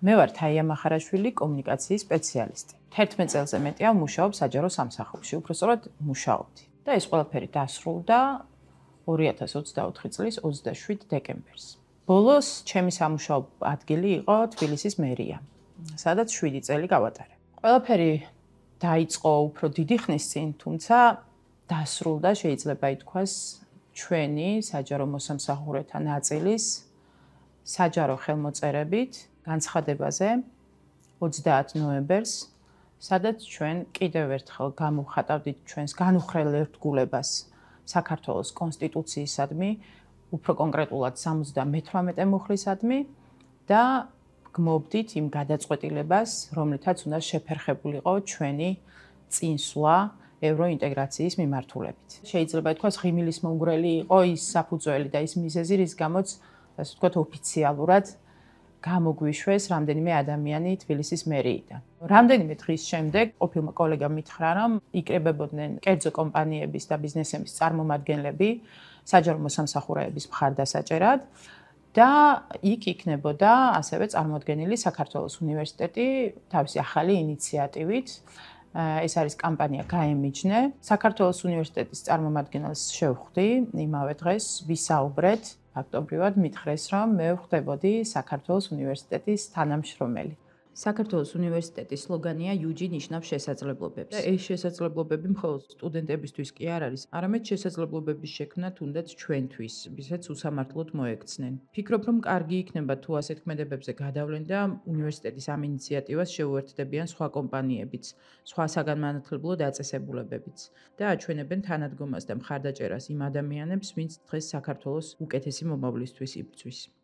მე ვარ თაია მახარაშვილი, კომუნიკაციის სპეციალისტი. 11 წელზე მეტია ვმუშაობ საჯარო სამსახურში, უпростоრად მუშაობდი. და ეს ყველაფერი დასრულდა 2024 წლის 27 დეკემბერს. ბოლოს ჩემი სამუშაო ადგილი იყო თბილისის მერია, სადაც 7 წელი გავატარე. ყველაფერი დაიწყო უფრო დიდი ხნის წინ, თუმცა დასრულდა, შეიძლება ითქვას, ჩვენი საჯარო მოსამსახურეთა ნაწილის საჯარო ხელმოწერებით განცხადებაზე 30 ნოემბერს, სადაც ჩვენ კიდევ ერთხელ გამოვხატავდით ჩვენს განუხრელ ერთგულებას საქართველოს კონსტიტუციისადმი, უფრო კონკრეტულად 78 მუხლისადმი და გმობდით იმ გადაწყვეტილებას, რომლითაც უნდა შეფერხებულიყო ჩვენი წინსვლა ევროინტეგრაციის მიმართულებით. შეიძლება ითქვას, ღიმილის მომგვრელი იყო ის საფუძველი და ის მიზეზი, რის გამოც, ასე ვთქვათ, ოფიციალურად გამოგვიშვეს რამდენიმე ადამიანი თბილისის მერიიდან. რამდენიმე დღის შემდეგ ყოფილმა კოლეგამ მითხრა, რომ იკრიბებოდნენ კერძო კომპანიების და ბიზნესების წარმომადგენლები საჯარო მოსამსახურეების მხარდასაჭერად და იქ იქნებოდა ასევე წარმოდგენილი საქართველოს უნივერსიტეტი თავისი ახალი ინიციატივით. ეს არის კამპანია გაემიჯნე. საქართველოს უნივერსიტეტის წარმომადგენელს შევხვდი იმავე დღეს, ვისაუბრეთ. ფაქტობრივად მითხრეს, რომ მე ვხდებოდი საქართველოს უნივერსიტეტის თანამშრომელი. საქართველოს უნივერსიტეტის სლოგანია „იუჯი ნიშნავს შესაძლებლობებს“. ეს შესაძლებლობები მხოლოდ სტუდენტებისთვის კი არ არის, არამედ შესაძლებლობების შექმნა თუნდაც ჩვენთვის, ვისაც უსამართლოდ მოექცნენ. ფიქრობ, რომ კარგი იქნება თუ ასეთ ქმედებებზე გადავლენ და უნივერსიტეტის ამ ინიციატივას შეუერთდებიან სხვა კომპანიებიც, სხვა საგანმანათლებლო დაწესებულებებიც და აჩვენებენ თანადგომას და მხარდაჭერას იმ ადამიანებს, ვინც დღეს საქართველოს უკეთესი მომავლისთვის იბრძვის.